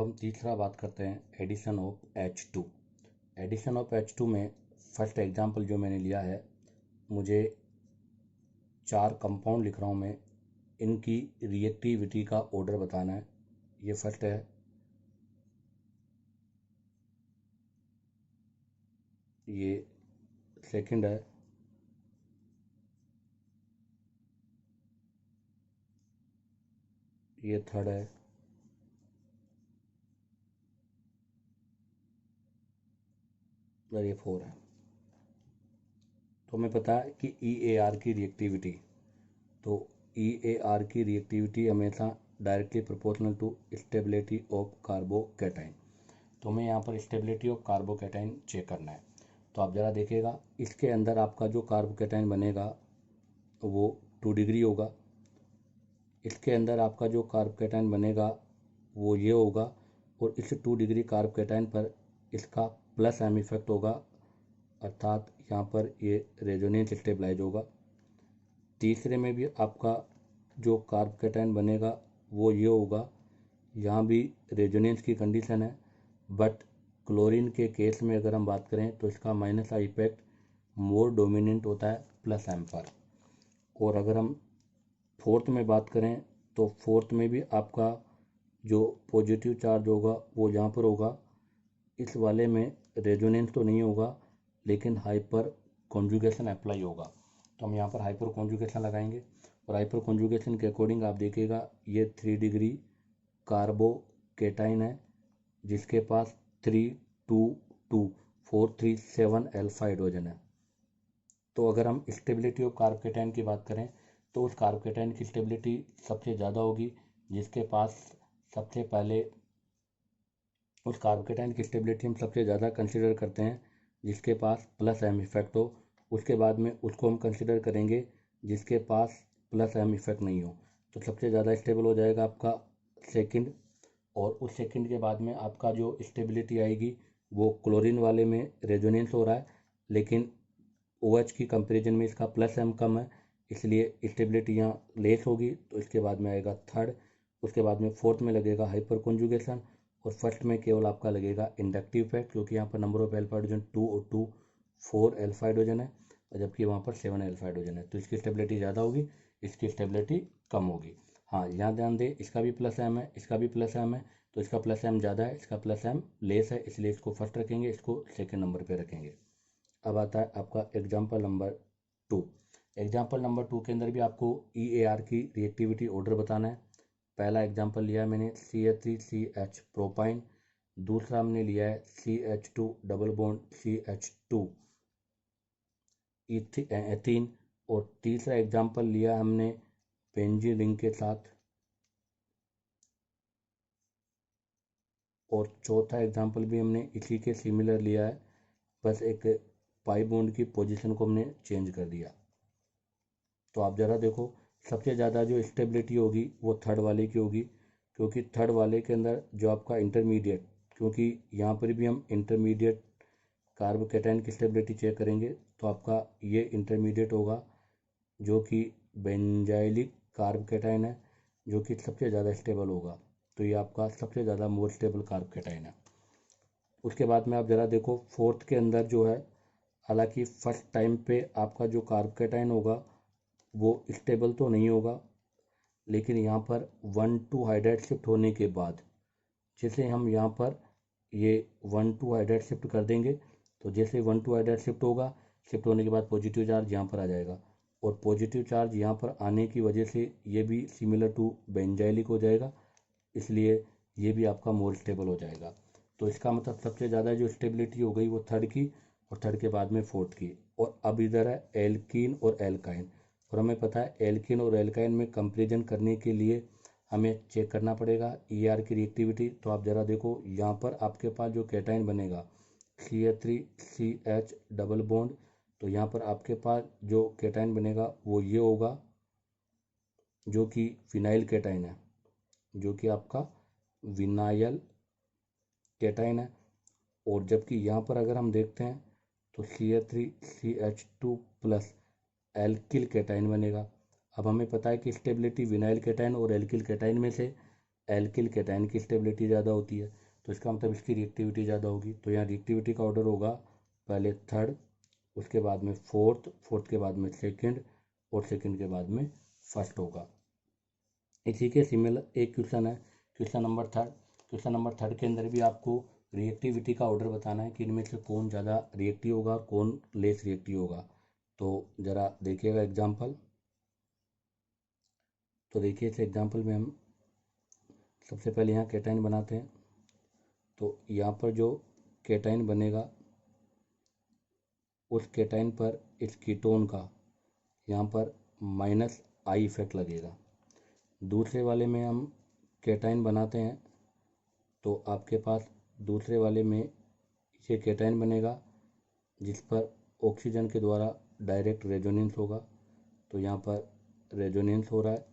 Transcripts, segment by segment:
हम तीसरा बात करते हैं addition of H2। Addition of H2 में फर्स्ट एग्जांपल जो मैंने लिया है, मुझे 4 कंपाउंड लिख रहा हूँ मैं, इनकी रिएक्टिविटी का ऑर्डर बताना है। ये फर्स्ट है, ये सेकंड है, ये थर्ड है, और ये फोर है। तो हमें पता है कि EAR की रिएक्टिविटी, तो EAR की रिएक्टिविटी हमेशा directly proportional to stability of carbocation. तो हमें यहाँ पर स्टेबिलिटी ऑफ कार्बोकैटाइन चेक करना है। तो आप ज़रा देखिएगा, इसके अंदर आपका जो कार्बोकैटाइन बनेगा वो 2 डिग्री होगा। इसके अंदर आपका जो कार्बोकैटाइन बनेगा वो ये होगा, और इस 2 डिग्री कार्बोकैटाइन पर इसका प्लस एम इफेक्ट होगा, अर्थात यहाँ पर ये रेजोनेंस स्टेबलाइज होगा। तीसरे में भी आपका जो कार्बोकैटाइन बनेगा वो ये होगा, यहाँ भी रेजोनेंस की कंडीशन है, बट क्लोरीन के केस में अगर हम बात करें तो इसका माइनस का इफेक्ट मोर डोमिनेंट होता है प्लस एम पर। और अगर हम फोर्थ में बात करें तो फोर्थ में भी आपका जो पॉजिटिव चार्ज होगा वो यहाँ पर होगा। इस वाले में रेजोनेंस तो नहीं होगा, लेकिन हाइपर कॉन्जुगेशन अप्लाई होगा। तो हम यहाँ पर हाइपर कॉन्जुगेशन लगाएंगे, और हाइपर कॉन्जुगेशन के अकॉर्डिंग आप देखिएगा ये 3 डिग्री कार्बोकैटाइन है, जिसके पास 3 2 2 4 3 7 अल्फा हाइड्रोजन है। तो अगर हम स्टेबिलिटी ऑफ कार्बोकैटाइन की बात करें तो उस कार्बोकैटाइन की स्टेबिलिटी सबसे ज़्यादा होगी जिसके पास सबसे पहले, उस कार्बोकैटाइन की स्टेबिलिटी हम सबसे ज़्यादा कंसिडर करते हैं जिसके पास प्लस एम इफेक्ट हो। उसके बाद में उसको हम कंसिडर करेंगे जिसके पास प्लस एम इफेक्ट नहीं हो। तो सबसे ज़्यादा स्टेबल हो जाएगा आपका सेकंड, और उस सेकंड के बाद में आपका जो स्टेबिलिटी आएगी वो क्लोरीन वाले में रेजोनेंस हो रहा है, लेकिन OH की कंपैरिजन में इसका प्लस एम कम है, इसलिए स्टेबिलिटी यहाँ लेस होगी। तो इसके बाद में आएगा थर्ड, उसके बाद में फोर्थ में लगेगा हाइपर कॉन्जुगेशन, और फर्स्ट में केवल आपका लगेगा इंडक्टिव इफेक्ट, क्योंकि यहाँ पर नंबर ऑफ अल्फा हाइड्रोजन 2 और 2 4 अल्फा हाइड्रोजन है, और जबकि वहाँ पर 7 अल्फा हाइड्रोजन है। तो इसकी स्टेबिलिटी ज़्यादा होगी, इसकी स्टेबिलिटी कम होगी। हाँ, यहाँ ध्यान दें, इसका भी प्लस एम है, इसका भी प्लस एम है, तो इसका प्लस एम ज़्यादा है, इसका प्लस एम लेस है, इसलिए इसको फर्स्ट रखेंगे, इसको सेकेंड नंबर पर रखेंगे। अब आता है आपका एग्जाम्पल नंबर 2। एग्जाम्पल नंबर 2 के अंदर भी आपको EAR की रिएक्टिविटी ऑर्डर बताना है। पहला एग्जाम्पल लिया है मैंने CH3CH प्रोपाइन, दूसरा हमने लिया है CH2 double bond CH2 ethene, और तीसरा एग्जाम्पल लिया हमने बेंजीन रिंग के साथ, और चौथा एग्जाम्पल भी हमने इसी के सिमिलर लिया है, बस एक पाई बॉन्ड की पोजीशन को हमने चेंज कर दिया। तो आप ज़रा देखो, सबसे ज़्यादा जो स्टेबिलिटी होगी वो थर्ड वाले की होगी, क्योंकि थर्ड वाले के अंदर जो आपका इंटरमीडिएट, क्योंकि यहाँ पर भी हम इंटरमीडिएट कार्बोकैटाइन की स्टेबिलिटी चेक करेंगे, तो आपका ये इंटरमीडिएट होगा जो कि बेंजाइलिक कार्बोकैटाइन है, जो कि सबसे ज़्यादा स्टेबल होगा। तो ये आपका सबसे ज़्यादा मोर स्टेबल कार्बोकैटाइन है। उसके बाद में आप ज़रा देखो फोर्थ के अंदर जो है, हालांकि फर्स्ट टाइम पे आपका जो कार्बोकैटाइन होगा वो स्टेबल तो नहीं होगा, लेकिन यहाँ पर 1,2 हाइड्राइड शिफ्ट होने के बाद, जैसे हम यहाँ पर ये 1,2 हाइड्राइड शिफ्ट कर देंगे, तो जैसे 1,2 हाइड्राइड शिफ्ट होगा, शिफ्ट होने के बाद पॉजिटिव चार्ज यहाँ पर आ जाएगा, और पॉजिटिव चार्ज यहाँ पर आने की वजह से ये भी सिमिलर टू बेंजाइलिक हो जाएगा, इसलिए ये भी आपका मोर स्टेबल हो जाएगा। तो इसका मतलब सबसे ज़्यादा जो स्टेबिलिटी हो गई वो थर्ड की, और थर्ड के बाद में फोर्थ की। और अब इधर है एल्कीन और एल्काइन, और हमें पता है एल्कीन और एल्काइन में कंपेरिजन करने के लिए हमें चेक करना पड़ेगा EAR की रिएक्टिविटी। तो आप ज़रा देखो, यहाँ पर आपके पास जो कैटाइन बनेगा CH3CH डबल बॉन्ड, तो यहाँ पर आपके पास जो कैटाइन बनेगा वो ये होगा, जो कि फिनाइल कैटाइन है, जो कि आपका विनाइल कैटाइन है। और जबकि यहाँ पर अगर हम देखते हैं तो CH3CH2 प्लस एल्किल कैटाइन बनेगा। अब हमें पता है कि स्टेबिलिटी विनाइल कैटाइन और एल्किल कैटाइन में से एल्किल कैटायन की स्टेबिलिटी ज़्यादा होती है, तो इसका मतलब इसकी रिएक्टिविटी ज़्यादा होगी। तो यहाँ रिएक्टिविटी का ऑर्डर होगा पहले थर्ड, उसके बाद में फोर्थ, फोर्थ के बाद में सेकंड, और सेकंड के बाद में फर्स्ट होगा। इसी के सिमिलर एक क्वेश्चन है, question number third. Question number third के अंदर भी आपको रिएक्टिविटी का ऑर्डर बताना है कि इनमें से कौन ज़्यादा रिएक्टिव होगा और कौन लेस रिएक्टिव होगा। तो ज़रा देखिएगा एग्जाम्पल। तो देखिए इस एग्जाम्पल में हम सबसे पहले यहाँ कैटायन बनाते हैं। तो यहाँ पर जो कैटायन बनेगा उस कैटायन पर इस कीटोन का यहाँ पर माइनस आई इफेक्ट लगेगा। दूसरे वाले में हम कैटायन बनाते हैं तो आपके पास दूसरे वाले में ये कैटायन बनेगा जिस पर ऑक्सीजन के द्वारा डायरेक्ट रेजोनेंस होगा, तो यहाँ पर रेजोनेंस हो रहा है।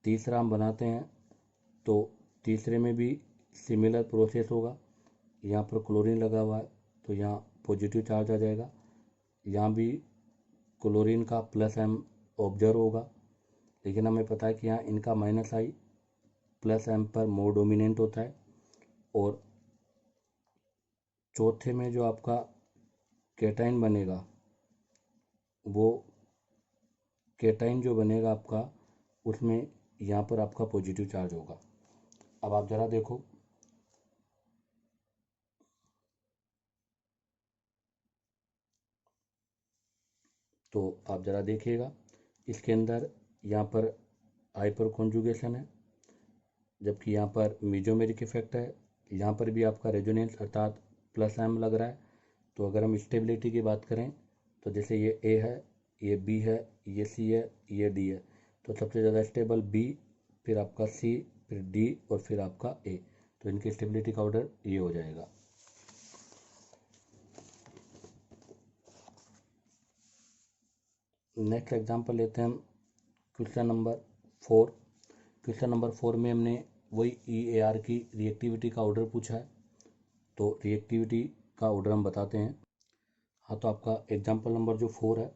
तीसरा हम बनाते हैं तो तीसरे में भी सिमिलर प्रोसेस होगा। यहाँ पर क्लोरीन लगा हुआ है तो यहाँ पॉजिटिव चार्ज आ जाएगा। यहाँ भी क्लोरीन का प्लस एम ऑब्जर्व होगा, लेकिन हमें पता है कि यहाँ इनका माइनस आई प्लस एम पर मोर डोमिनेंट होता है। और चौथे में जो आपका कैटायन बनेगा वो कैटायन जो बनेगा आपका उसमें यहाँ पर आपका पॉजिटिव चार्ज होगा। अब आप ज़रा देखो, तो आप ज़रा देखिएगा इसके अंदर यहाँ पर हाइपर कॉन्जुगेशन है, जबकि यहाँ पर मेसोमेरिक इफेक्ट है। यहाँ पर भी आपका रेजोनेंस अर्थात प्लस एम लग रहा है। तो अगर हम स्टेबिलिटी की बात करें तो जैसे ये ए है, ये बी है, ये सी है, ये डी है, तो सबसे ज़्यादा स्टेबल बी, फिर आपका सी, फिर डी और फिर आपका ए। तो इनकी स्टेबिलिटी का ऑर्डर ये हो जाएगा। नेक्स्ट एग्जांपल लेते हैं हम क्वेश्चन नंबर 4। क्वेश्चन नंबर 4 में हमने वही EAR की रिएक्टिविटी का ऑर्डर पूछा है। तो रिएक्टिविटी का ऑर्डर हम बताते हैं। हाँ, तो आपका एग्जांपल नंबर जो 4 है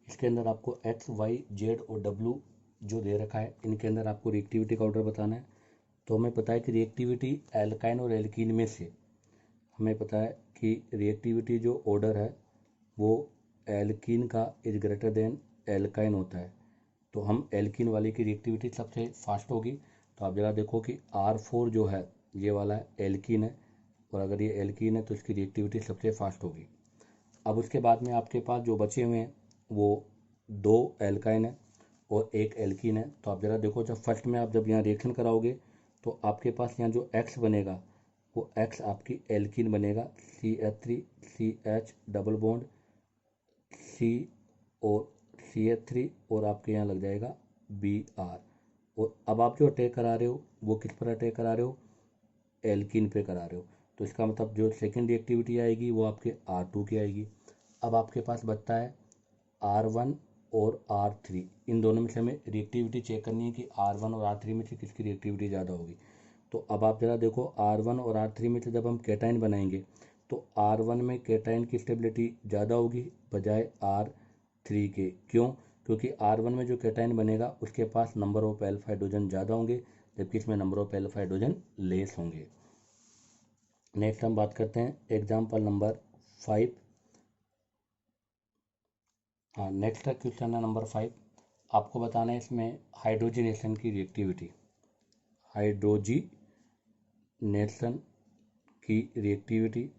इसके अंदर आपको X, Y, Z और W जो दे रखा है इनके अंदर आपको रिएक्टिविटी का ऑर्डर बताना है। तो हमें पता है कि रिएक्टिविटी एल्काइन और एल्कीन में से हमें पता है कि रिएक्टिविटी जो ऑर्डर है वो एल्कीन का इज ग्रेटर देन एल्काइन होता है। तो हम एल्कीन वाले की रिएक्टिविटी सबसे फास्ट होगी। तो आप ज़रा देखो कि R4 जो है ये वाला एल्कीन है, और अगर ये एल्कीन है तो इसकी रिएक्टिविटी सबसे फास्ट होगी। अब उसके बाद में आपके पास जो बचे हुए हैं वो 2 एल्काइन है और 1 एल्कीन है। तो आप ज़रा देखो, जब फर्स्ट में आप जब यहाँ रिएक्शन कराओगे तो आपके पास यहाँ जो X बनेगा वो X आपकी एल्कीन बनेगा, CH3 CH double bond C और CH3 और आपके यहाँ लग जाएगा Br। और अब आप जो अटैक करा रहे हो वो किस पर अटैक करा रहे हो, एल्कीन पे करा रहे हो। तो इसका मतलब जो सेकेंड रिएक्टिविटी आएगी वो आपके R2 की आएगी। अब आपके पास बचता है R1 और R3। इन दोनों में से हमें रिएक्टिविटी चेक करनी है कि R1 और R3 में से किसकी रिएक्टिविटी ज़्यादा होगी। तो अब आप ज़रा देखो, R1 और R3 में से जब हम कैटायन बनाएंगे तो R1 में कैटायन की स्टेबिलिटी ज़्यादा होगी बजाय R3 के। क्यों? क्योंकि R1 में जो कैटायन बनेगा उसके पास नंबर ऑफ एल्फा हाइड्रोजन ज़्यादा होंगे, जबकि इसमें number of alpha hydrogen less होंगे। नेक्स्ट हम बात करते हैं एग्जाम्पल नंबर 5। हाँ, नेक्स्ट क्वेश्चन है नंबर 5। आपको बताना है इसमें हाइड्रोजनेशन की रिएक्टिविटी। हाइड्रोजनेशन की रिएक्टिविटी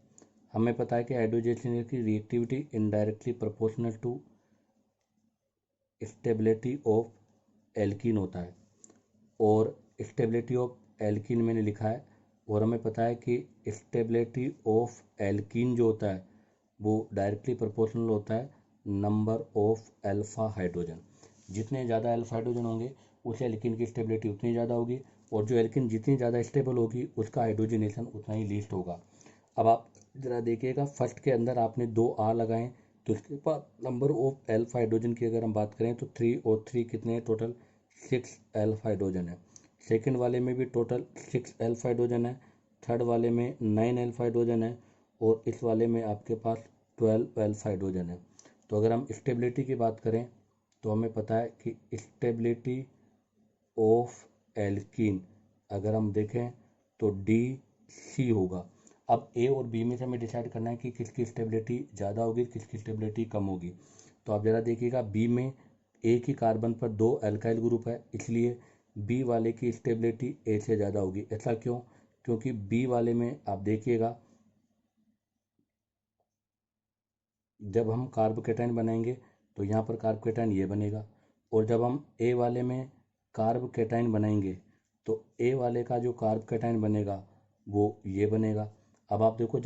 हमें पता है कि हाइड्रोजनेशन की reactivity indirectly proportional to stability of alkene होता है, और स्टेबिलिटी ऑफ एल्कीन मैंने लिखा है। और हमें पता है कि स्टेबिलिटी ऑफ एल्कीन जो होता है वो डायरेक्टली प्रोपोर्शनल होता है नंबर ऑफ अल्फा हाइड्रोजन। जितने ज़्यादा अल्फा हाइड्रोजन होंगे उस एल्कीन की स्टेबिलिटी उतनी ज़्यादा होगी, और जो एल्कीन जितनी ज़्यादा स्टेबल होगी उसका हाइड्रोजनेशन उतना ही लीस्ट होगा। अब आप ज़रा देखिएगा, फर्स्ट के अंदर आपने 2 R लगाएं तो उसके बाद नंबर ऑफ एल्फा हाइड्रोजन की अगर हम बात करें तो 3 और 3 कितने, टोटल 6 एल्फा हाइड्रोजन है। सेकेंड वाले में भी टोटल 6 एल्फा हाइड्रोजन है, थर्ड वाले में 9 एल्फा हाइड्रोजन है, और इस वाले में आपके पास 12 एल्फा हाइड्रोजन है। तो अगर हम स्टेबिलिटी की बात करें तो हमें पता है कि स्टेबिलिटी ऑफ एल्कीन अगर हम देखें तो डी सी होगा। अब ए और बी में से हमें डिसाइड करना है कि किसकी स्टेबिलिटी ज़्यादा होगी, किसकी स्टेबिलिटी कम होगी। तो आप ज़रा देखिएगा, बी में ए की कार्बन पर 2 अल्काइल ग्रुप है, इसलिए बी वाले की स्टेबिलिटी ए से ज़्यादा होगी। ऐसा क्यों? क्योंकि बी वाले में आप देखिएगा, जब हम कार्बोकेटाइन बनाएंगे तो यहाँ पर कार्बोकेटाइन ये बनेगा, और जब हम ए वाले में कार्बोकेटाइन बनाएंगे तो ए वाले का जो कार्बोकेटाइन बनेगा वो ये बनेगा। अब आप देखो,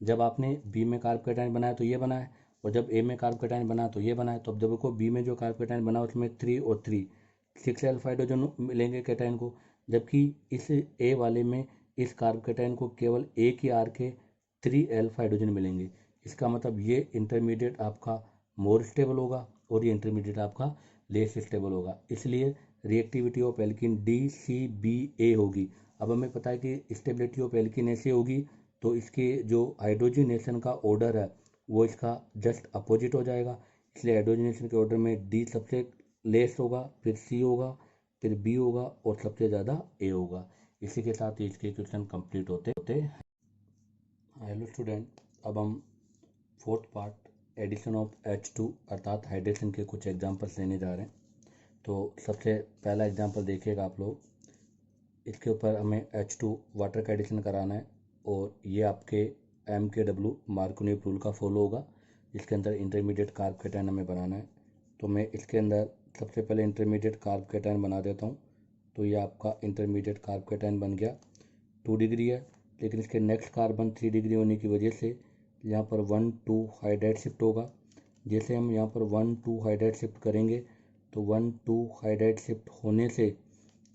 जब आपने बी में कार्बोकेटाइन बनाया तो ये बना है, और जब ए में कार्बोकेटाइन बना तो ये बना है। तो अब देखो, बी में जो कार्बोकेटाइन बना उसमें 3 और 3 6 अल्फा हाइड्रोजन मिलेंगे कैटाइन को, जबकि इस ए वाले में इस कार्बोकेटाइन को केवल एक ही आर के 3 अल्फा हाइड्रोजन मिलेंगे। इसका मतलब ये इंटरमीडिएट आपका मोर स्टेबल होगा और ये इंटरमीडिएट आपका लेस स्टेबल होगा। इसलिए रिएक्टिविटी ऑफ एल्कीन DCBA होगी। अब हमें पता है कि स्टेबिलिटी ऑफ एल्कीन ऐसे होगी, तो इसके जो हाइड्रोजिनेशन का ऑर्डर है वो इसका जस्ट अपोजिट हो जाएगा। इसलिए हाइड्रोजिनेशन के ऑर्डर में डी सबसे लेस होगा, फिर सी होगा, फिर बी होगा और सबसे ज़्यादा ए होगा। इसी के साथ इसके क्वेश्चन कंप्लीट होते हैं। हेलो स्टूडेंट, अब हम fourth part addition of H2 अर्थात हाइड्रेशन के कुछ एग्जांपल्स लेने जा रहे हैं। तो सबसे पहला एग्जांपल देखिएगा आप लोग, इसके ऊपर हमें H2 वाटर का एडिशन कराना है, और ये आपके MKW मार्कोनी रूल का फॉलो होगा, जिसके अंदर इंटरमीडिएट कार्बोकेटाइन हमें बनाना है। तो मैं इसके अंदर सबसे पहले इंटरमीडिएट कार्बोकेटाइन बना देता हूँ। तो ये आपका इंटरमीडिएट कार्बोकेटाइन बन गया, 2 डिग्री है, लेकिन इसके नेक्स्ट कार्बन 3 डिग्री होने की वजह से यहाँ पर 1,2 हाइड्राइड शिफ्ट होगा। जैसे हम यहाँ पर 1,2 हाइड्राइड शिफ्ट करेंगे तो 1,2 हाइड्राइड शिफ्ट होने से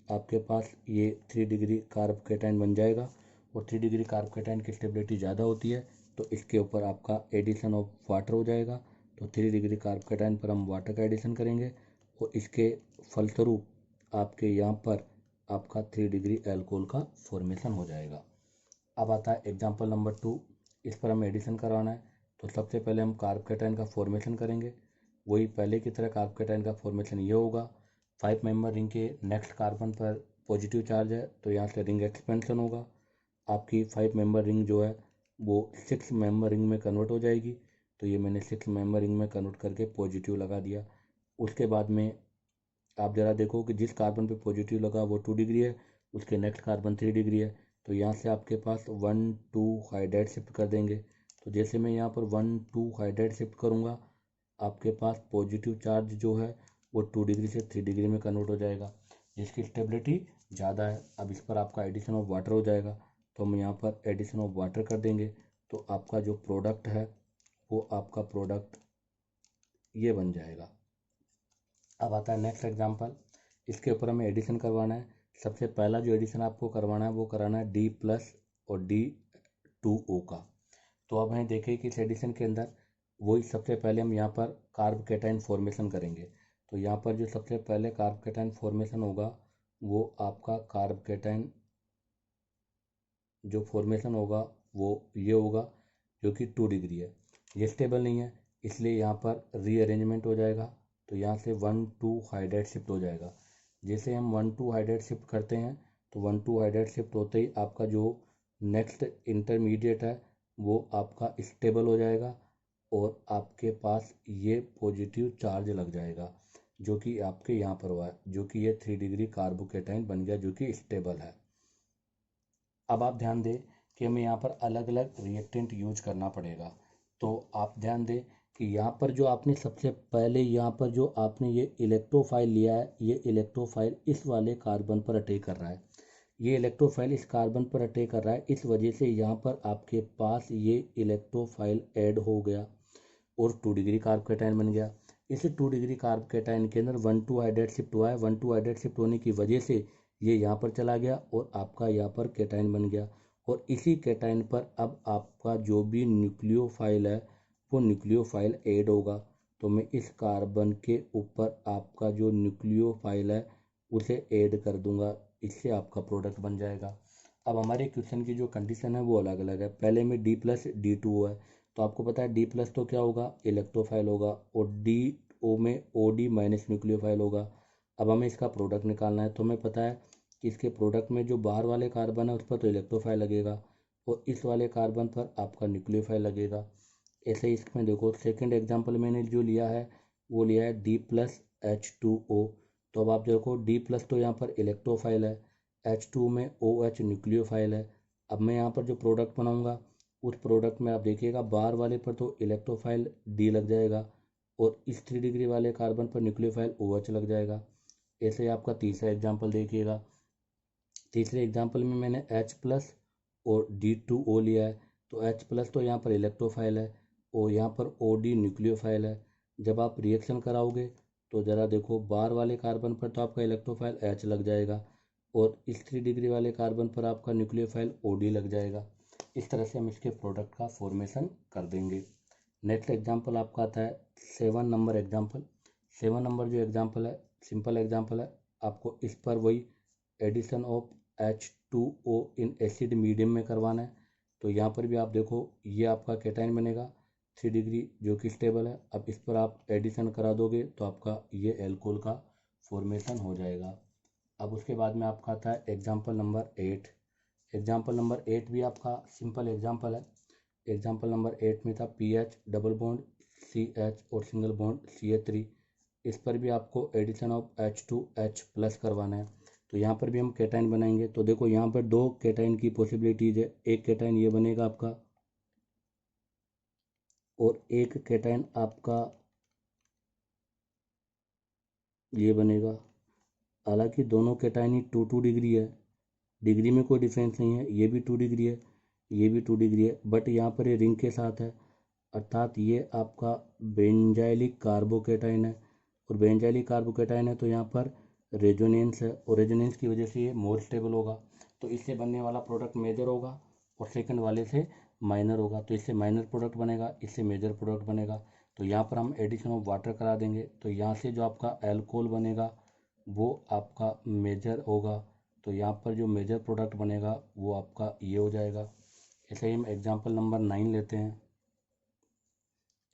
आपके पास ये 3 डिग्री कार्बोकेटाइन बन जाएगा, और 3 डिग्री कार्बोकेटाइन की स्टेबिलिटी ज़्यादा होती है, तो इसके ऊपर आपका एडिशन ऑफ वाटर हो जाएगा। तो 3 डिग्री कार्बोकेटाइन पर हम वाटर का एडिशन करेंगे, और इसके फलस्वरूप आपके यहाँ पर आपका 3 डिग्री एल्कोहल का फॉर्मेशन हो जाएगा। अब आता है एग्जाम्पल नंबर 2, इस पर हमें एडिशन करवाना है। तो सबसे पहले हम कार्बोकेटाइन का फॉर्मेशन करेंगे। वही पहले की तरह कार्बोकेटाइन का फॉर्मेशन ये होगा, 5 मेंबर रिंग के नेक्स्ट कार्बन पर पॉजिटिव चार्ज है, तो यहाँ से रिंग एक्सपेंशन होगा। आपकी 5 मेंबर रिंग जो है वो 6 मेंबर रिंग में कन्वर्ट हो जाएगी। तो ये मैंने 6 मेंबर रिंग में कन्वर्ट करके पॉजिटिव लगा दिया। उसके बाद में आप ज़रा देखो कि जिस कार्बन पे पॉजिटिव लगा वो 2 डिग्री है, उसके नेक्स्ट कार्बन 3 डिग्री है, तो यहाँ से आपके पास 1,2 हाइड्राइड शिफ्ट कर देंगे। तो जैसे मैं यहाँ पर 1,2 हाइड्राइड शिफ्ट करूँगा, आपके पास पॉजिटिव चार्ज जो है वो 2 डिग्री से 3 डिग्री में कन्वर्ट हो जाएगा, जिसकी स्टेबिलिटी ज़्यादा है। अब इस पर आपका एडिशन ऑफ वाटर हो जाएगा, तो हम यहाँ पर एडिशन ऑफ वाटर कर देंगे, तो आपका जो प्रोडक्ट है वो आपका प्रोडक्ट ये बन जाएगा। अब आता है नेक्स्ट एग्जांपल, इसके ऊपर हमें एडिशन करवाना है। सबसे पहला जो एडिशन आपको करवाना है वो कराना है D+ और D2O का। तो अब हमें देखें कि इस एडिशन के अंदर वही सबसे पहले हम यहाँ पर कार्बोकेटाइन फॉर्मेशन करेंगे। तो यहाँ पर जो सबसे पहले कार्बोकेटाइन फॉर्मेशन होगा वो आपका कार्बोकेटाइन जो फॉर्मेशन होगा वो ये होगा, जो कि 2 डिग्री है। ये स्टेबल नहीं है, इसलिए यहाँ पर रीअरेंजमेंट हो जाएगा। तो यहाँ से 1,2 हाइड्राइड शिफ्ट हो जाएगा। जैसे हम 1,2 हाइड्राइड शिफ्ट करते हैं, तो 1,2 हाइड्राइड शिफ्ट होते ही आपका जो नेक्स्ट इंटरमीडिएट है वो आपका स्टेबल हो जाएगा, और आपके पास ये पॉजिटिव चार्ज लग जाएगा, जो कि आपके यहाँ पर हुआ है, जो कि ये 3 डिग्री कार्बोकेटाइन बन गया, जो कि स्टेबल है। अब आप ध्यान दें कि हमें यहाँ पर अलग अलग रिएक्टेंट यूज करना पड़ेगा। तो आप ध्यान दें कि यहाँ पर जो आपने सबसे पहले यहाँ पर जो आपने ये इलेक्ट्रोफाइल लिया है, ये इलेक्ट्रोफाइल इस वाले कार्बन पर अटैक कर रहा है। ये इलेक्ट्रोफाइल इस कार्बन पर अटैक कर रहा है, इस वजह से यहाँ पर आपके पास ये इलेक्ट्रोफाइल ऐड हो गया और 2 डिग्री कार्बोकेटाइन बन गया। इस 2 डिग्री कार्बोकेटाइन के अंदर 1,2 हाइड्राइड शिफ्ट हुआ है। 1,2 हाइड्राइड शिफ्ट होने की वजह से ये यहाँ पर चला गया और आपका यहाँ पर केटाइन बन गया, और इसी केटाइन पर अब आपका जो भी न्यूक्लियोफाइल है वो न्यूक्लियोफाइल ऐड होगा। तो मैं इस कार्बन के ऊपर आपका जो न्यूक्लियोफाइल है उसे ऐड कर दूंगा, इससे आपका प्रोडक्ट बन जाएगा। अब हमारे क्वेश्चन की जो कंडीशन है वो अलग अलग है। पहले में D+ D2O है, तो आपको पता है D+ तो क्या होगा, इलेक्ट्रोफाइल होगा, और DO में OD- न्यूक्लियोफाइल होगा। अब हमें इसका प्रोडक्ट निकालना है, तो हमें पता है इसके प्रोडक्ट में जो बाहर वाले कार्बन है उस पर तो इलेक्ट्रोफाइल लगेगा और इस वाले कार्बन पर आपका न्यूक्लियोफाइल लगेगा। ऐसे ही इसमें देखो सेकंड एग्जांपल मैंने जो लिया है वो लिया है D+H2O। तो अब आप देखो D+ तो यहाँ पर इलेक्ट्रोफाइल है, H2 में OH न्यूक्लियोफाइल है। अब मैं यहाँ पर जो प्रोडक्ट बनाऊंगा उस प्रोडक्ट में आप देखिएगा बाहर वाले पर तो इलेक्ट्रोफाइल D लग जाएगा और इस 3 डिग्री वाले कार्बन पर न्यूक्लियोफाइल OH लग जाएगा। ऐसे ही आपका तीसरा एग्जाम्पल देखिएगा। तीसरे एग्जाम्पल में मैंने H+ और D2O लिया है। तो H+ तो यहाँ पर इलेक्ट्रोफाइल है और यहाँ पर OD न्यूक्लियोफाइल है। जब आप रिएक्शन कराओगे तो ज़रा देखो बाहर वाले कार्बन पर तो आपका इलेक्ट्रोफाइल H लग जाएगा और इस 3 डिग्री वाले कार्बन पर आपका न्यूक्लियोफाइल OD लग जाएगा। इस तरह से हम इसके प्रोडक्ट का फॉर्मेशन कर देंगे। नेक्स्ट एग्जाम्पल आपका आता है 7 नंबर एग्जाम्पल। 7 नंबर जो एग्जाम्पल है सिंपल एग्जाम्पल है। आपको इस पर वही addition of H2O in acid medium में करवाना है। तो यहाँ पर भी आप देखो ये आपका कैटायन बनेगा 3 डिग्री जो कि स्टेबल है। अब इस पर आप एडिशन करा दोगे तो आपका ये एल्कोहल का फॉर्मेशन हो जाएगा। अब उसके बाद में आपका आता है एग्जाम्पल नंबर 8। एग्जाम्पल नंबर 8 भी आपका सिंपल एग्जाम्पल है। एग्जाम्पल नंबर 8 में था PH डबल बॉन्ड CH और सिंगल बॉन्ड CH3। इस पर भी आपको एडिशन ऑफ H2H+ करवाना है। तो यहाँ पर भी हम कैटायन बनाएंगे। तो देखो यहाँ पर 2 कैटायन की पॉसिबिलिटीज है। एक कैटायन ये बनेगा आपका और एक कैटायन आपका ये बनेगा। हालांकि दोनों कैटायन ही 2 डिग्री है, डिग्री में कोई डिफरेंस नहीं है। ये भी 2 डिग्री है, ये भी 2 डिग्री है, बट यहाँ पर ये रिंग के साथ है अर्थात ये आपका बेंजाइलिक कार्बोकेटाइन है और बेंजाइलिक कार्बोकेटाइन है तो यहाँ पर रेजोनेंस है और रेजोनेंस की वजह से ये मोर स्टेबल होगा। तो इससे बनने वाला प्रोडक्ट मेजर होगा और सेकंड वाले से माइनर होगा। तो इससे माइनर प्रोडक्ट बनेगा, इससे मेजर प्रोडक्ट बनेगा। तो यहाँ पर हम एडिशन ऑफ वाटर करा देंगे तो यहाँ से जो आपका एल्कोहल बनेगा वो आपका मेजर होगा। तो यहाँ पर जो मेजर प्रोडक्ट बनेगा वो आपका ये हो जाएगा। ऐसे ही हम एग्जाम्पल नंबर 9 लेते हैं।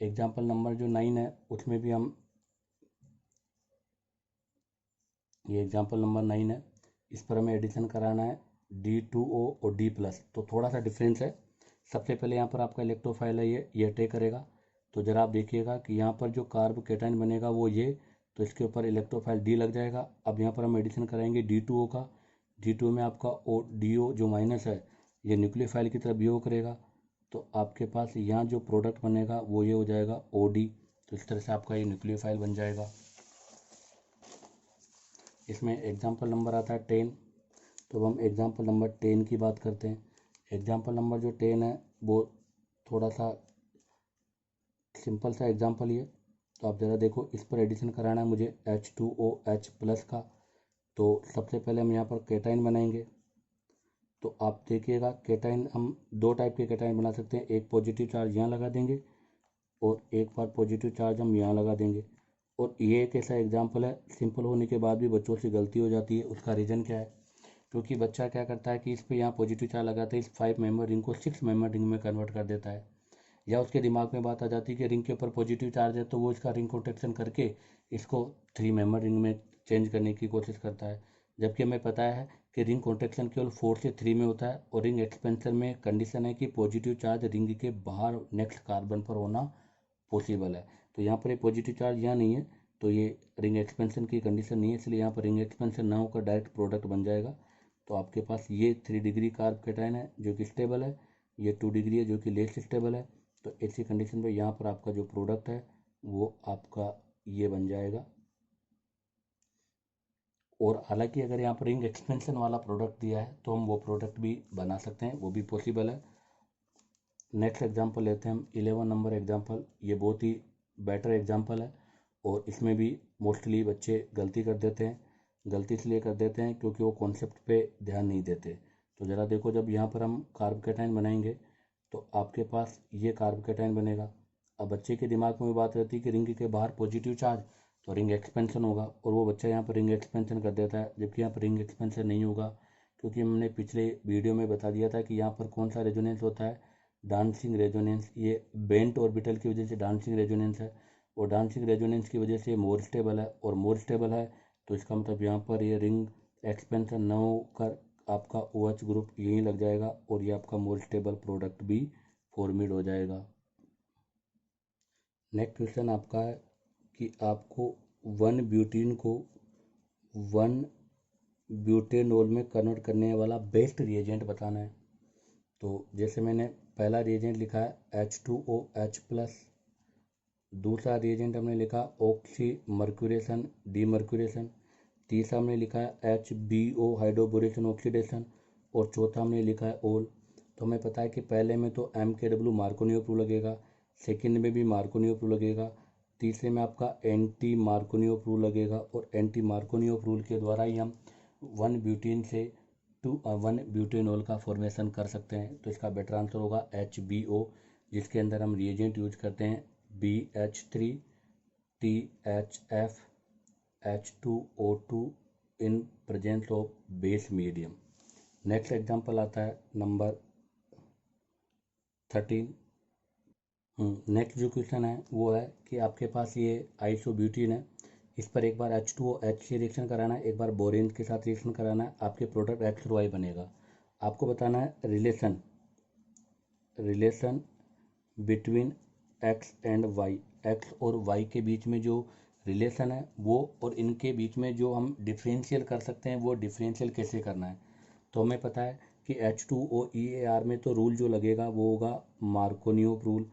एग्जाम्पल नंबर जो 9 है उसमें भी हम ये एग्जाम्पल नंबर 9 है, इस पर हमें एडिशन कराना है D2O और D+। तो थोड़ा सा डिफरेंस है। सबसे पहले यहाँ पर आपका इलेक्ट्रोफाइल है ये अटैक करेगा। तो ज़रा आप देखिएगा कि यहाँ पर जो कार्ब कैटायन बनेगा वो ये, तो इसके ऊपर इलेक्ट्रोफाइल D लग जाएगा। अब यहाँ पर हम एडिशन कराएंगे D2O का। D2O में आपका DO जो माइनस है ये न्यूक्लियोफाइल की तरफ बिहेव करेगा। तो आपके पास यहाँ जो प्रोडक्ट बनेगा वो ये हो जाएगा OD। तो इस तरह से आपका ये न्यूक्लियोफाइल बन जाएगा। इसमें एग्जाम्पल नंबर आता है 10। तो अब हम एग्जाम्पल नंबर 10 की बात करते हैं। एग्जाम्पल नंबर जो 10 है वो थोड़ा सा सिंपल सा एग्जाम्पल ही है। तो आप ज़रा देखो इस पर एडिशन कराना है मुझे H2OH+ का। तो सबसे पहले हम यहाँ पर कैटायन बनाएंगे। तो आप देखिएगा कैटायन हम 2 टाइप के कैटायन बना सकते हैं। एक पॉजिटिव चार्ज यहाँ लगा देंगे और एक बार पॉजिटिव चार्ज हम यहाँ लगा देंगे। और ये एक ऐसा एग्जाम्पल है सिंपल होने के बाद भी बच्चों से गलती हो जाती है। उसका रीज़न क्या है? क्योंकि बच्चा क्या करता है कि इस पर यहाँ पॉजिटिव चार्ज लगाता है, इस 5 मेंबर रिंग को 6 मेंबर रिंग में कन्वर्ट कर देता है। या उसके दिमाग में बात आ जाती है कि रिंग के ऊपर पॉजिटिव चार्ज है तो वो इसका रिंग प्रोटेक्शन करके इसको 3 मेंबर रिंग में चेंज करने की कोशिश करता है। जबकि हमें पता है कि रिंग कॉन्ट्रैक्शन केवल 4 से 3 में होता है और रिंग एक्सपेंशन में कंडीशन है कि पॉजिटिव चार्ज रिंग के बाहर नेक्स्ट कार्बन पर होना पॉसिबल है। तो यहाँ पर ये पॉजिटिव चार्ज यहाँ नहीं है तो ये रिंग एक्सपेंशन की कंडीशन नहीं है, इसलिए यहाँ पर रिंग एक्सपेंशन ना होकर डायरेक्ट प्रोडक्ट बन जाएगा। तो आपके पास ये 3 डिग्री कार्ब कैटायन है जो कि स्टेबल है, ये 2 डिग्री है जो कि लेस स्टेबल है। तो ऐसी कंडीशन पे यहाँ पर आपका जो प्रोडक्ट है वो आपका ये बन जाएगा। और हालांकि अगर यहाँ पर रिंग एक्सपेंशन वाला प्रोडक्ट दिया है तो हम वो प्रोडक्ट भी बना सकते हैं, वो भी पॉसिबल है। नेक्स्ट एग्जांपल लेते हैं हम 11 नंबर एग्जांपल। ये बहुत ही बेटर एग्जांपल है और इसमें भी मोस्टली बच्चे गलती कर देते हैं। गलती इसलिए कर देते हैं क्योंकि वो कॉन्सेप्ट पे ध्यान नहीं देते। तो ज़रा देखो जब यहाँ पर हम कार्ब कैटायन बनाएंगे तो आपके पास ये कार्ब कैटायन बनेगा। अब बच्चे के दिमाग में बात रहती है कि रिंग के बाहर पॉजिटिव चार्ज तो रिंग एक्सपेंशन होगा और वो बच्चा यहाँ पर रिंग एक्सपेंशन कर देता है, जबकि यहाँ पर रिंग एक्सपेंशन नहीं होगा। क्योंकि हमने पिछले वीडियो में बता दिया था कि यहाँ पर कौन सा रेजोनेंस होता है, डांसिंग रेजोनेंस। ये बेंट ऑर्बिटल की वजह से डांसिंग रेजोनेंस है और डांसिंग रेजोनेंस की वजह से मोर स्टेबल है और मोर स्टेबल है तो इसका मतलब यहाँ पर ये रिंग एक्सपेंशन न होकर आपका OH ग्रुप यहीं लग जाएगा और ये आपका मोल स्टेबल प्रोडक्ट भी फॉर्मेड हो जाएगा। नेक्स्ट क्वेश्चन आपका है कि आपको 1 ब्यूटीन को 1 ब्यूटेनॉल में कन्वर्ट करने वाला बेस्ट रिएजेंट बताना है। तो जैसे मैंने पहला रिएजेंट लिखा है H2OH+, दूसरा रिएजेंट हमने लिखा ऑक्सी मर्क्यूरेशन डीमर्क्यूरेशन, तीसरा हमने लिखा है HBO हाइड्रोबोरेशन ऑक्सीडेशन और चौथा हमने लिखा है ओल। तो हमें पता है कि पहले में तो MKW मार्कोनियो प्रूफ लगेगा, सेकंड में भी मार्कोनियो प्रूफ लगेगा, तीसरे में आपका एंटी मार्कोनियो प्रूफ लगेगा और एंटी मार्कोनियो प्रूफ के द्वारा ही हम 1 ब्यूटीन से 1 ब्यूटेनॉल का फॉर्मेशन कर सकते हैं। तो इसका बेटर आंसर होगा HBO, जिसके अंदर हम रिएजेंट यूज करते हैं BH3 THF H2O2 in presence of base medium. Next example आता है नंबर 13। नेक्स्ट जो क्वेश्चन है वो है कि आपके पास ये आइसोब्यूटीन है, इस पर एक बार H2OH से रिएक्शन कराना है, एक बार बोरेन के साथ रिएक्शन कराना है, आपके प्रोडक्ट X और Y बनेगा। आपको बताना है relation between X and Y, X और Y के बीच में जो रिलेशन है वो, और इनके बीच में जो हम डिफरेंशियल कर सकते हैं वो डिफरेंशियल कैसे करना है। तो हमें पता है कि H2OEAR में तो रूल जो लगेगा वो होगा मार्कोनियोव रूल,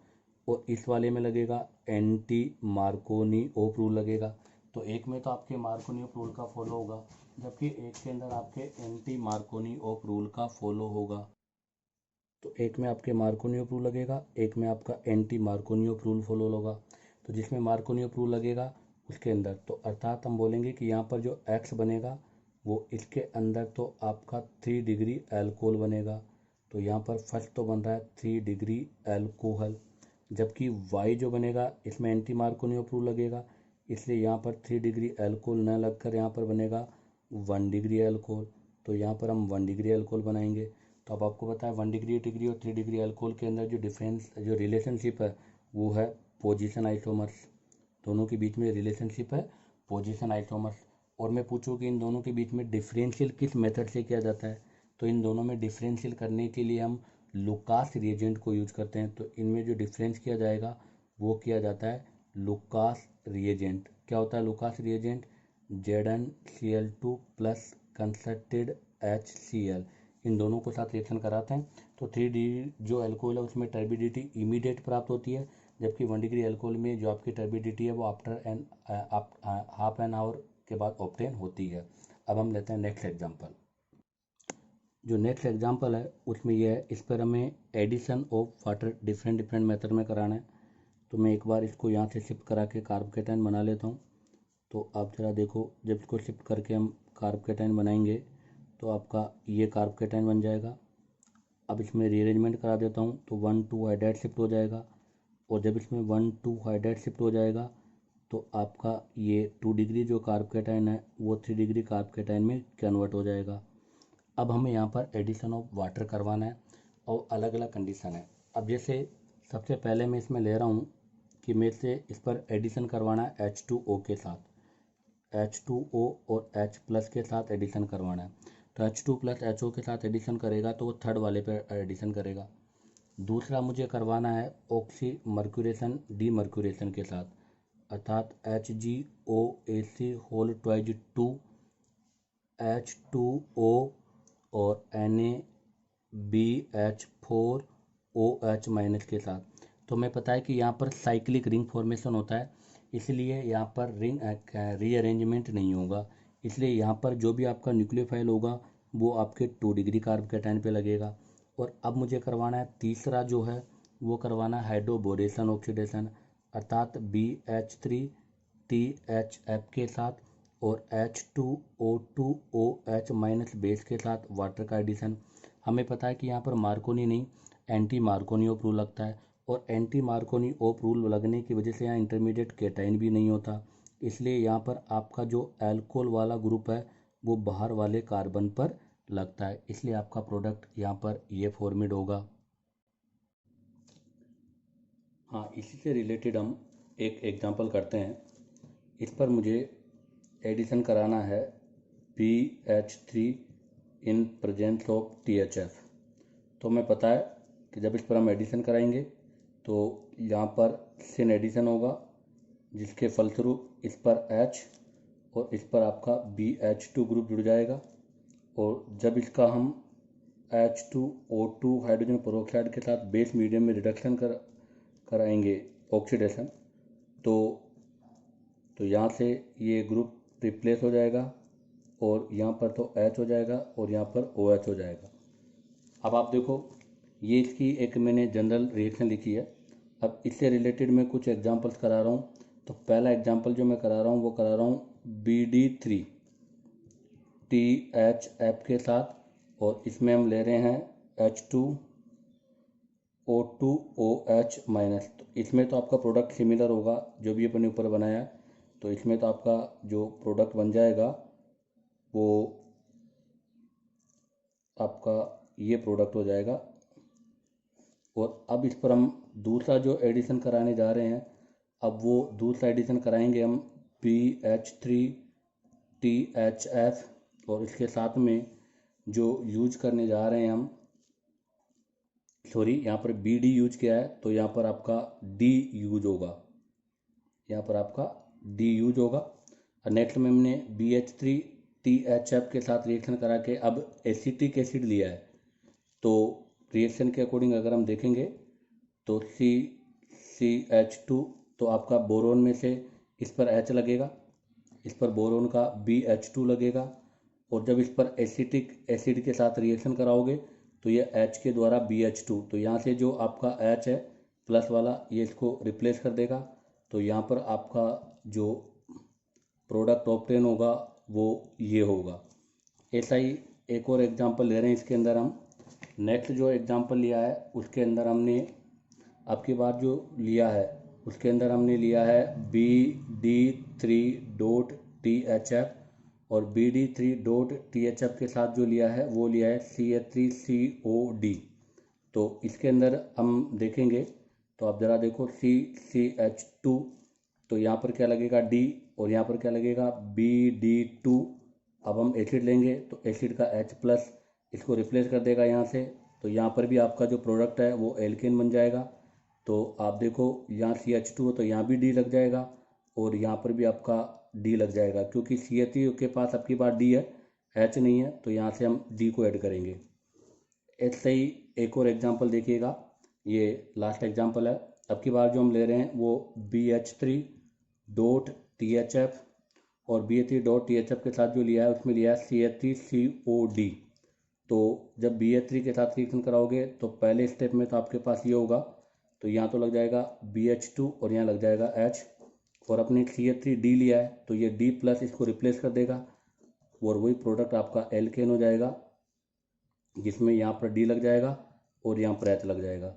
और इस वाले में लगेगा एंटी मार्कोनियोव रूल लगेगा। तो एक में तो आपके मार्कोनियोव रूल का फॉलो होगा, जबकि एक के अंदर आपके एंटी मार्कोनियोव रूल का फॉलो होगा। तो एक में आपके मार्कोनियो प्रूल लगेगा, एक में आपका एंटी मार्कोनियो प्रूल फॉलो होगा। तो जिसमें मार्कोनियो प्रूल लगेगा उसके अंदर, तो अर्थात हम बोलेंगे कि यहाँ पर जो X बनेगा वो इसके अंदर तो आपका 3 डिग्री एल्कोहल बनेगा। तो यहाँ पर फर्स्ट तो बन रहा है 3 डिग्री एल्कोहल, जबकि Y जो बनेगा इसमें एंटी मार्कोनियो प्रूल लगेगा, इसलिए यहाँ पर 3 डिग्री एल्कोहल न लगकर यहाँ पर बनेगा 1 डिग्री एल्कोहल। तो यहाँ पर हम 1 डिग्री एल्कोहल बनाएंगे। तो अब आपको पता है 1 डिग्री और 3 डिग्री अल्कोहल के अंदर जो रिलेशनशिप है वो है पोजीशन आइसोमर्स। दोनों के बीच में रिलेशनशिप है पोजीशन आइसोमर्स। और मैं पूछूं कि इन दोनों के बीच में डिफरेंशियल किस मेथड से किया जाता है, तो इन दोनों में डिफरेंशियल करने के लिए हम लुकास रिएजेंट को यूज करते हैं। तो इनमें जो डिफरेंस किया जाएगा वो किया जाता है लुकास रिएजेंट। क्या होता है Lucas reagent? ZnCl2 plus concerted HCl, इन दोनों को साथ रिएक्शन कराते हैं तो 3D जो अल्कोहल है उसमें टर्बिडिटी इमीडिएट प्राप्त होती है, जबकि 1 डिग्री अल्कोहल में जो आपकी टर्बिडिटी है वो after an half an hour के बाद ऑब्टेन होती है। अब हम लेते हैं नेक्स्ट एग्जांपल। जो नेक्स्ट एग्जांपल है उसमें यह है, इस पर हमें addition of water different method में कराना है। तो मैं एक बार इसको यहाँ से शिफ्ट करा के कार्बोकेटाइन बना लेता हूँ। तो आप जरा देखो, जब इसको शिफ्ट करके हम कार्बोकेटाइन बनाएंगे तो आपका ये कार्बोकेटाइन बन जाएगा। अब इसमें रीअरेंजमेंट करा देता हूँ तो 1,2 हाइड्राइड शिफ्ट हो जाएगा, और जब इसमें 1,2 हाइड्राइड शिफ्ट हो जाएगा तो आपका ये 2 डिग्री जो कार्बोकेटाइन है वो 3 डिग्री कार्बोकेटाइन में कन्वर्ट हो जाएगा। अब हमें यहाँ पर एडिशन ऑफ वाटर करवाना है और अलग अलग कंडीशन है। अब जैसे सबसे पहले मैं इसमें ले रहा हूँ कि मेरे से इस पर एडिशन करवाना है H2O के साथ, H2O और H+ के साथ एडिशन करवाना है। तो H2 + HO के साथ एडिशन करेगा तो वो थर्ड वाले पे एडिशन करेगा। दूसरा मुझे करवाना है ऑक्सी मर्क्यूरेशन डीमर्क्यूरेशन के साथ, अर्थात HgOAc होल ट्वाइज 2 H2O और NaBH4OH- के साथ। तो हमें पता है कि यहाँ पर साइक्लिक रिंग फॉर्मेशन होता है, इसलिए यहाँ पर रिंग रीअरेंजमेंट नहीं होगा। इसलिए यहाँ पर जो भी आपका न्यूक्लियोफाइल होगा वो आपके 2 डिग्री कार्बोकेटाइन पे लगेगा। और अब मुझे करवाना है तीसरा जो है वो करवाना है हाइड्रोबोरेशन ऑक्सीडेशन, अर्थात BH3THF के साथ और H2O2OH- बेस के साथ वाटर का एडिशन। हमें पता है कि यहाँ पर मार्कोनी नहीं एंटी मार्कोनियो प्रूल लगता है, और एंटी मार्कोनियो प्रूल लगने की वजह से यहाँ इंटरमीडिएट केटाइन भी नहीं होता, इसलिए यहाँ पर आपका जो एल्कोहल वाला ग्रुप है वो बाहर वाले कार्बन पर लगता है, इसलिए आपका प्रोडक्ट यहाँ पर ये फॉर्मेट होगा। हाँ, इसी से रिलेटेड हम एक एग्जांपल करते हैं। इस पर मुझे एडिशन कराना है BH3 in presence of THF। तो हमें पता है कि जब इस पर हम एडिशन कराएंगे तो यहाँ पर सिन एडिशन होगा, जिसके फलस्वरूप इस पर H और इस पर आपका BH2 ग्रुप जुड़ जाएगा। और जब इसका हम H2O2 हाइड्रोजन पेरोक्साइड के साथ बेस मीडियम में रिडक्शन कराएंगे ऑक्सीडेशन, तो यहाँ से ये ग्रुप रिप्लेस हो जाएगा और यहाँ पर तो H हो जाएगा और यहाँ पर OH हो जाएगा। अब आप देखो, ये इसकी एक मैंने जनरल रिएक्शन लिखी है। अब इससे रिलेटेड मैं कुछ एग्जांपल्स करा रहा हूँ। तो पहला एग्जांपल जो मैं करा रहा हूँ वो करा रहा हूँ BD3 THF के साथ, और इसमें हम ले रहे हैं H2O2OH माइनस। तो इसमें तो आपका प्रोडक्ट सिमिलर होगा जो भी अपने ऊपर बनाया है, तो इसमें तो आपका जो प्रोडक्ट बन जाएगा वो आपका ये प्रोडक्ट हो जाएगा। और अब इस पर हम दूसरा जो एडिशन कराने जा रहे हैं, अब वो दूसरा एडिशन कराएंगे हम BH3THF, और इसके साथ में जो यूज करने जा रहे हैं हम, सॉरी यहाँ पर BD यूज किया है तो यहाँ पर आपका D यूज होगा, यहाँ पर आपका D यूज होगा। और नेक्स्ट में हमने BH3THF के साथ रिएक्शन करा के अब एसिटिक एसिड लिया है। तो रिएक्शन के अकॉर्डिंग अगर हम देखेंगे तो CH2, तो आपका बोरोन में से इस पर H लगेगा, इस पर बोरोन का BH2 लगेगा, और जब इस पर एसिटिक एसिड के साथ रिएक्शन कराओगे तो ये H के द्वारा BH2, तो यहाँ से जो आपका H है प्लस वाला ये इसको रिप्लेस कर देगा। तो यहाँ पर आपका जो प्रोडक्ट ऑब्टेन होगा वो ये होगा। ऐसा ही एक और एग्जांपल ले रहे हैं इसके अंदर हम। नेक्स्ट जो एग्जांपल लिया है उसके अंदर हमने आपकी बार जो लिया है उसके अंदर हमने लिया है BD3.THF, और BD3.THF के साथ जो लिया है वो लिया है CH3COD। तो इसके अंदर हम देखेंगे तो आप ज़रा देखो CH2, तो यहाँ पर क्या लगेगा D, और यहाँ पर क्या लगेगा BD2। अब हम एसिड लेंगे तो एसिड का H प्लस इसको रिप्लेस कर देगा यहाँ से, तो यहाँ पर भी आपका जो प्रोडक्ट है वो एल्केन बन जाएगा। तो आप देखो यहाँ CH2 हो तो यहाँ भी D लग जाएगा और यहाँ पर भी आपका D लग जाएगा, क्योंकि CH3 के पास आपकी बार D है, H नहीं है, तो यहाँ से हम D को ऐड करेंगे। ऐसे ही एक और एग्जांपल देखिएगा, ये लास्ट एग्जांपल है। अब की बार जो हम ले रहे हैं वो BH3.THF, और BH3.THF के साथ जो लिया है उसमें लिया है CH3COD। तो जब BH3 के साथ रिएक्शन कराओगे तो पहले स्टेप में तो आपके पास ये होगा, तो यहाँ तो लग जाएगा BH2 और यहाँ लग जाएगा H, और अपने CH3D लिया है तो ये D प्लस इसको रिप्लेस कर देगा और वही प्रोडक्ट आपका एल्केन हो जाएगा, जिसमें यहाँ पर D लग जाएगा और यहाँ पर H लग जाएगा।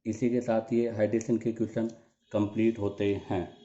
इसी के साथ ये हाइड्रेशन के क्वेश्चन कंप्लीट होते हैं।